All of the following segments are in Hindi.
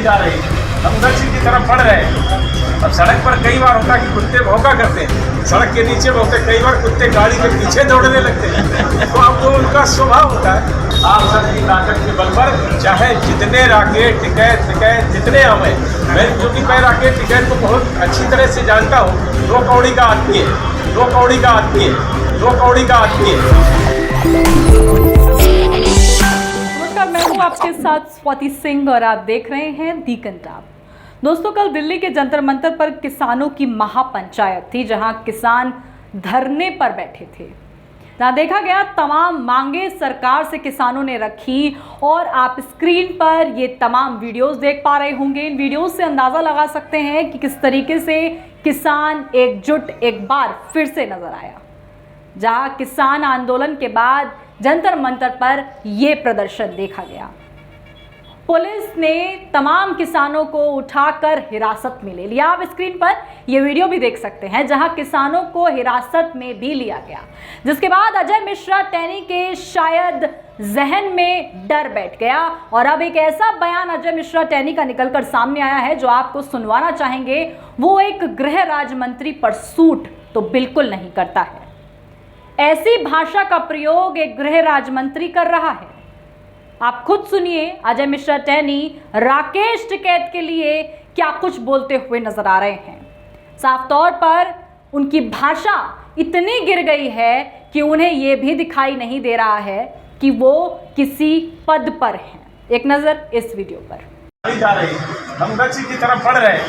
जा रही है, हम उधर की तरफ बढ़ रहे हैं। अब सड़क पर कई बार होता है कि कुत्ते भौंका करते हैं, सड़क के नीचे होते कई बार कुत्ते गाड़ी के पीछे दौड़ने लगते हैं, तो अब वो उनका स्वभाव होता है। आप सबकी ताकत के बल पर चाहे जितने राकेट टिकैत जितने आवे, मैं क्योंकि मैं राकेट टिकैत को बहुत अच्छी तरह से जानता हूँ। 2 कौड़ी का आदमी है, 2 कौड़ी का आदमी है, 2 कौड़ी का आदमी है। नमस्कार, मैं हूँ आपके साथ स्वाति सिंह और आप देख रहे हैं दी कंताब। दोस्तों, कल दिल्ली के जंतर मंतर पर किसानों की महापंचायत थी, जहां किसान धरने पर बैठे थे। जहां देखा गया तमाम मांगे सरकार से किसानों ने रखी और आप स्क्रीन पर ये तमाम वीडियोस देख पा रहे होंगे। इन वीडियोस से अंदाज़ा लगा सकते हैं कि किस तरीके से किसान एकजुट एक बार फिर से नजर आया। जहां किसान आंदोलन के बाद जंतर मंतर पर यह प्रदर्शन देखा गया। पुलिस ने तमाम किसानों को उठाकर हिरासत में ले लिया। आप स्क्रीन पर यह वीडियो भी देख सकते हैं, जहां किसानों को हिरासत में भी लिया गया, जिसके बाद अजय मिश्रा टैनी के शायद जहन में डर बैठ गया। और अब एक ऐसा बयान अजय मिश्रा टैनी का निकलकर सामने आया है जो आपको सुनवाना चाहेंगे। वो एक गृह राज्य मंत्री पर सूट तो बिल्कुल नहीं करता है। ऐसी भाषा का प्रयोग एक गृह राज्य मंत्री कर रहा है। आप खुद सुनिए अजय मिश्रा टैनी राकेश टिकैत के लिए क्या कुछ बोलते हुए नजर आ रहे हैं। साफ तौर पर उनकी भाषा इतनी गिर गई है कि उन्हें यह भी दिखाई नहीं दे रहा है कि वो किसी पद पर हैं। एक नजर इस वीडियो पर। जा रही है, हम उधर की तरफ बढ़ रहे हैं।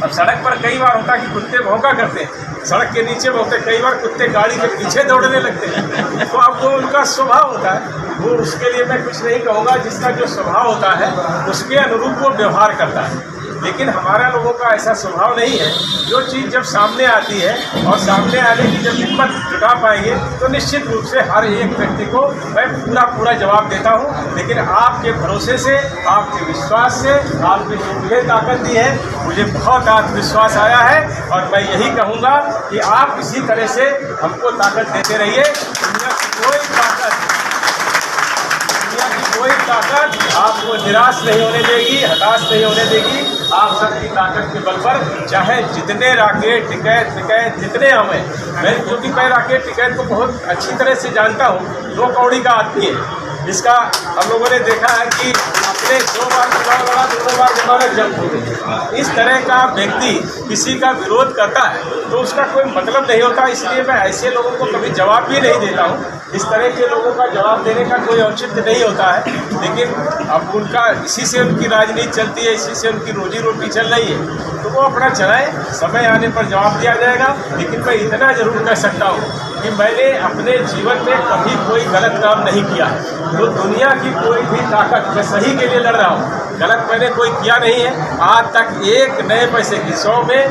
अब सड़क पर कई बार होता है कि कुत्ते भौंका करते हैं, सड़क के नीचे होते कई बार कुत्ते गाड़ी के पीछे दौड़ने लगते हैं, तो अब वो उनका स्वभाव होता है। वो उसके लिए मैं कुछ नहीं कहूँगा, जिसका जो स्वभाव होता है उसके अनुरूप वो व्यवहार करता है। लेकिन हमारा लोगों का ऐसा स्वभाव नहीं है। जो चीज़ जब सामने आती है और सामने आने की जब हिम्मत जुटा पाएंगे तो निश्चित रूप से हर एक व्यक्ति को मैं पूरा जवाब देता हूँ। लेकिन आपके भरोसे से, आपके विश्वास से, आपने जो मुझे ताकत दी है, मुझे बहुत आत्मविश्वास आया है। और मैं यही कहूँगा कि आप इसी तरह से हमको ताकत देते रहिए। दुनिया की कोई ताकत आपको निराश नहीं होने देगी, हताश नहीं होने देगी। आप सबकी ताकत के बल पर चाहे जितने राकेट टिकैत जितने आवे, मैं क्योंकि मैं राकेट टिकैत को बहुत अच्छी तरह से जानता हूँ। 2 कौड़ी का आदमी है। इसका हम लोगों ने देखा है कि अपने 2 बार चुनाव लड़ा, 2 बार जमानत जब्त हो गई। इस तरह का व्यक्ति किसी का विरोध करता है तो उसका कोई मतलब नहीं होता। इसलिए मैं ऐसे लोगों को कभी जवाब भी नहीं देता हूँ। इस तरह के लोगों का जवाब देने का कोई औचित्य नहीं होता है। लेकिन अब उनका इसी से उनकी राजनीति चलती है, इसी से उनकी रोजी रोटी चल रही है, तो वो अपना चलाए, समय आने पर जवाब दिया जाएगा। लेकिन मैं इतना जरूर कह सकता हूँ कि मैंने अपने जीवन में कभी कोई गलत काम नहीं किया है। तो दुनिया की कोई भी ताकत, मैं सही के लिए लड़ रहा हूँ, गलत मैंने कोई किया नहीं है। आज तक एक नए पैसे की 100 में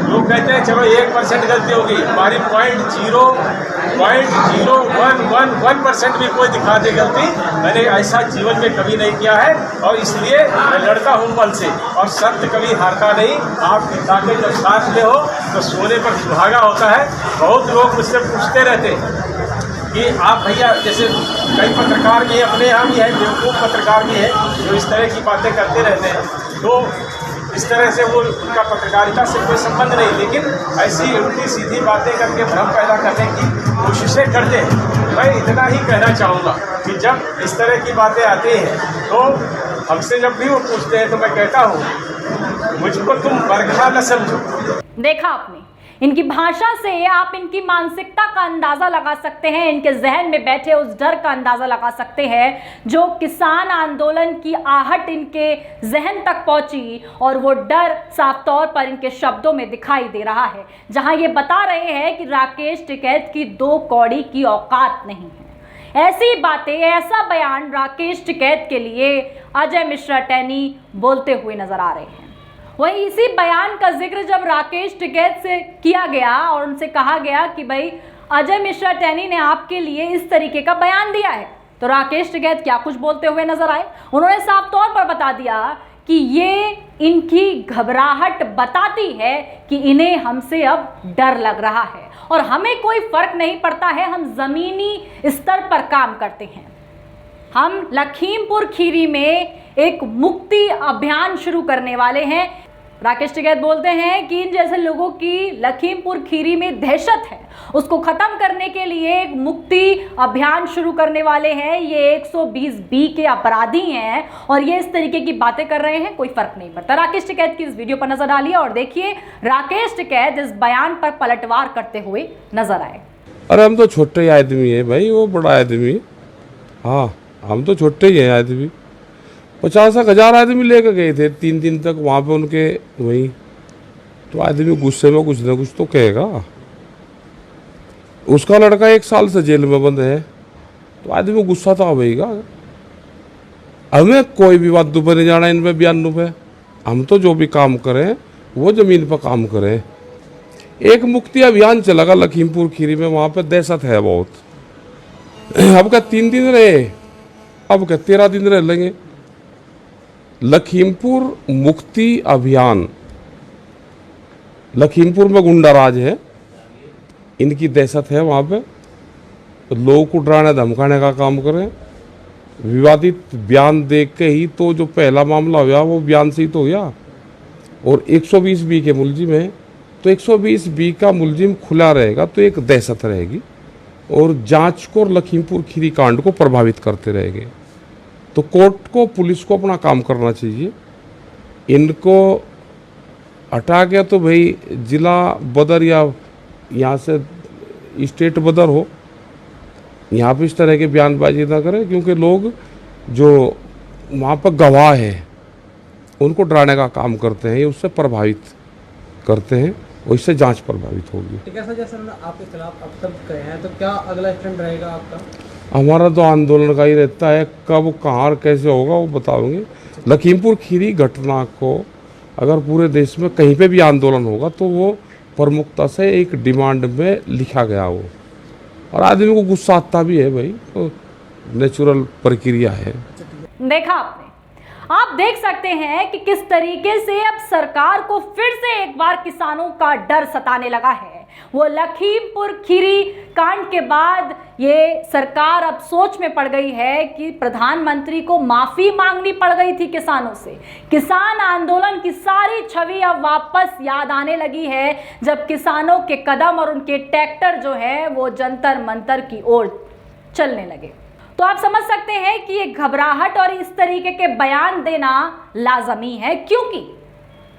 लोग कहते हैं चलो 1% गलती होगी, हमारी 0.01% भी कोई दिखा दे गलती, मैंने ऐसा जीवन में कभी नहीं किया है। और इसलिए मैं लड़ता हूँ बल से, और सत्य कभी हारता नहीं। आपकी ताकत जब साथ में हो तो सोने पर सुहागा होता है। बहुत लोग मुझसे पूछते रहते हैं कि आप भैया, जैसे कई पत्रकार भी अपने यहाँ भी है, बेवकूफ़ पत्रकार भी है जो इस तरह की बातें करते रहते हैं, तो इस तरह से वो उनका पत्रकारिता से कोई संबंध नहीं, लेकिन ऐसी उल्टी सीधी बातें करके भ्रम पैदा करने की कोशिशें करते हैं। मैं इतना ही कहना चाहूँगा कि जब इस तरह की बातें आती हैं तो हमसे जब भी वो पूछते हैं तो मैं कहता हूँ मुझको तुम बरखा न समझो। देखा आपने, इनकी भाषा से आप इनकी मानसिकता का अंदाजा लगा सकते हैं, इनके जहन में बैठे उस डर का अंदाजा लगा सकते हैं जो किसान आंदोलन की आहट इनके जहन तक पहुंची। और वो डर साफ तौर पर इनके शब्दों में दिखाई दे रहा है, जहां ये बता रहे हैं कि राकेश टिकैत की 2 कौड़ी की औकात नहीं है। ऐसी बातें, ऐसा बयान राकेश टिकैत के लिए अजय मिश्रा टैनी बोलते हुए नजर आ रहे हैं। वहीं इसी बयान का जिक्र जब राकेश टिकैत से किया गया और उनसे कहा गया कि भाई अजय मिश्रा टैनी ने आपके लिए इस तरीके का बयान दिया है, तो राकेश टिकैत क्या कुछ बोलते हुए नजर आए। उन्होंने साफ तौर पर बता दिया कि ये इनकी घबराहट बताती है कि इन्हें हमसे अब डर लग रहा है और हमें कोई फर्क नहीं पड़ता है, हम जमीनी स्तर पर काम करते हैं। हम लखीमपुर खीरी में एक मुक्ति अभियान शुरू करने वाले हैं। राकेश टिकैत बोलते हैं कि इन जैसे लोगों की लखीमपुर खीरी में दहशत है, उसको खत्म करने के लिए एक मुक्ति अभियान शुरू करने वाले हैं। ये 120B के अपराधी हैं और ये इस तरीके की बातें कर रहे हैं, कोई फर्क नहीं पड़ता। राकेश टिकैत की इस वीडियो पर नजर डालिए और देखिए राकेश टिकैत इस बयान पर पलटवार करते हुए नजर आए। अरे हम तो छोटे ही आदमी है भाई, वो बड़ा आदमी है। हाँ, हम तो छोटे ही हैं आदमी। 50,000 आदमी लेकर गए थे 3 दिन तक वहाँ पे उनके वहीं। तो आदमी गुस्से में कुछ ना कुछ तो कहेगा। उसका लड़का 1 साल से जेल में बंद है, तो आदमी गुस्सा तो आवेगा। हमें कोई भी बात पर नहीं जाना इनमें बयानों पे। हम तो जो भी काम करें वो जमीन पर काम करें। एक मुक्ति अभियान चलेगा लखीमपुर खीरी में, वहाँ पे दहशत है बहुत। अब क्या 3 दिन रहे, अब क्या 13 दिन रह लेंगे। लखीमपुर मुक्ति अभियान, लखीमपुर में गुंडा राज है, इनकी दहशत है वहाँ पे। तो लोगों को डराने धमकाने का काम करें। विवादित बयान देख के ही तो जो पहला मामला हुआ वो बयान से ही तो हुआ। और 120B के मुलजिम है, तो 120B का मुलजिम खुला रहेगा तो एक दहशत रहेगी और जांच को और लखीमपुर खीरी कांड को प्रभावित करते रहेंगे। तो कोर्ट को, पुलिस को अपना काम करना चाहिए। इनको हटा के तो भाई जिला बदर या यहाँ से स्टेट बदर हो, यहाँ पे इस तरह के बयानबाजी ना करें, क्योंकि लोग जो वहाँ पर गवाह हैं उनको डराने का काम करते हैं, उससे प्रभावित करते हैं और इससे जांच प्रभावित होगी। ठीक है सर, जैसे आपके खिलाफ अब तक गए हैं तो क्या अगला स्टैंड रहेगा आपका? हमारा तो आंदोलन का ही रहता है, कब कहाँ और कैसे होगा वो बताओगे। लखीमपुर खीरी घटना को अगर पूरे देश में कहीं पे भी आंदोलन होगा तो वो प्रमुखता से एक डिमांड में लिखा गया हो। और आदमी को गुस्सा आता भी है भाई, तो नेचुरल प्रक्रिया है। देखा आपने, आप देख सकते हैं कि किस तरीके से अब सरकार को फिर से एक बार किसानों का डर सताने लगा है। वो लखीमपुर खीरी कांड के बाद ये सरकार अब सोच में पड़ गई है कि प्रधानमंत्री को माफी मांगनी पड़ गई थी किसानों से। किसान आंदोलन की सारी छवि अब वापस याद आने लगी है, जब किसानों के कदम और उनके ट्रैक्टर जो है वो जंतर मंतर की ओर चलने लगे। तो आप समझ सकते हैं कि ये घबराहट और इस तरीके के बयान देना लाजमी है, क्योंकि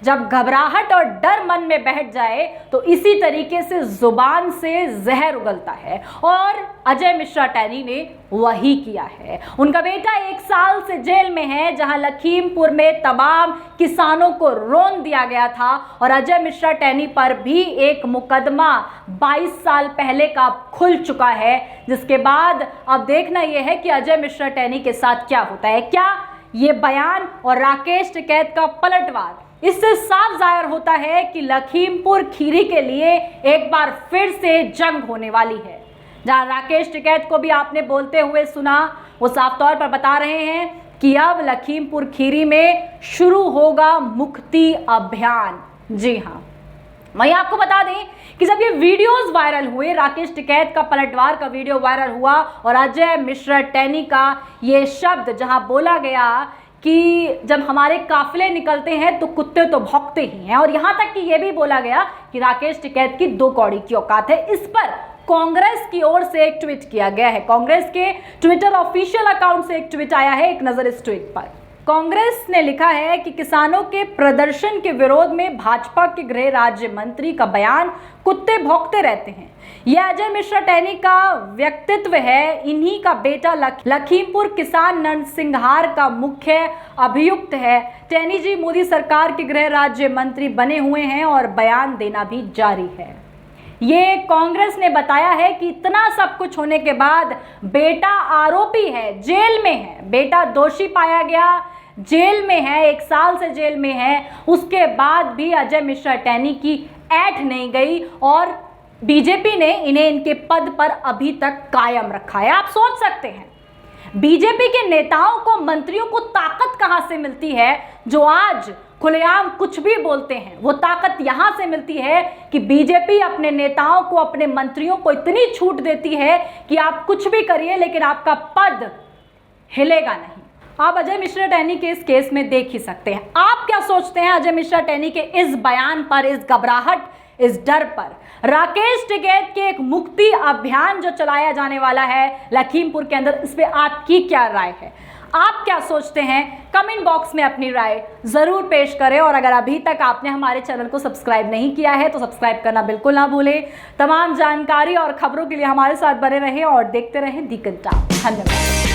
जब घबराहट और डर मन में बैठ जाए तो इसी तरीके से जुबान से जहर उगलता है। और अजय मिश्रा टैनी ने वही किया है। उनका बेटा 1 साल से जेल में है, जहां लखीमपुर में तमाम किसानों को रौंद दिया गया था। और अजय मिश्रा टैनी पर भी एक मुकदमा 22 साल पहले का खुल चुका है, जिसके बाद अब देखना यह है कि अजय मिश्रा टैनी के साथ क्या होता है। क्या ये बयान और राकेश टिकैत का पलटवार, इससे साफ जाहिर होता है कि लखीमपुर खीरी के लिए एक बार फिर से जंग होने वाली है। जहां राकेश टिकैत को भी आपने बोलते हुए सुना, वो साफ तौर पर बता रहे हैं कि अब लखीमपुर खीरी में शुरू होगा मुक्ति अभियान। जी हाँ, वहीं आपको बता दें कि जब ये वीडियोस वायरल हुए, राकेश टिकैत का पलटवार का वीडियो वायरल हुआ और अजय मिश्रा टैनी का ये शब्द जहां बोला गया कि जब हमारे काफिले निकलते हैं तो कुत्ते तो भौंकते ही हैं, और यहां तक कि यह भी बोला गया कि राकेश टिकैत की 2 कौड़ी की औकात है, इस पर कांग्रेस की ओर से एक ट्वीट किया गया है। कांग्रेस के ट्विटर ऑफिशियल अकाउंट से एक ट्वीट आया है। एक नजर इस ट्वीट पर। कांग्रेस ने लिखा है कि किसानों के प्रदर्शन के विरोध में भाजपा के गृह राज्य मंत्री का बयान कुत्ते भौंकते रहते हैं। यह अजय मिश्रा टैनी का व्यक्तित्व है। इन्हीं का बेटा लखीमपुर किसान नरसिंहार का मुख्य अभियुक्त है। टैनी जी मोदी सरकार के गृह राज्य मंत्री बने हुए हैं और बयान देना भी जारी है। ये कांग्रेस ने बताया है कि इतना सब कुछ होने के बाद बेटा आरोपी है, जेल में है, बेटा दोषी पाया गया, जेल में है, 1 साल से जेल में है, उसके बाद भी अजय मिश्रा टैनी की ऐठ नहीं गई और बीजेपी ने इन्हें इनके पद पर अभी तक कायम रखा है। आप सोच सकते हैं बीजेपी के नेताओं को, मंत्रियों को ताकत कहां से मिलती है जो आज खुलेआम कुछ भी बोलते हैं। वो ताकत यहां से मिलती है कि बीजेपी अपने नेताओं को, अपने मंत्रियों को इतनी छूट देती है कि आप कुछ भी करिए लेकिन आपका पद हिलेगा नहीं। आप अजय मिश्रा टैनी के इस केस में देख ही सकते हैं। आप क्या सोचते हैं अजय मिश्रा टैनी के इस बयान पर, इस घबराहट, इस डर पर? राकेश टिकैत के एक मुक्ति अभियान जो चलाया जाने वाला है लखीमपुर के अंदर, इस पे आपकी क्या राय है? आप क्या सोचते हैं? कमेंट बॉक्स में अपनी राय जरूर पेश करें। और अगर अभी तक आपने हमारे चैनल को सब्सक्राइब नहीं किया है तो सब्सक्राइब करना बिल्कुल ना भूलें। तमाम जानकारी और खबरों के लिए हमारे साथ बने रहें और देखते रहें दी कंटाप। धन्यवाद।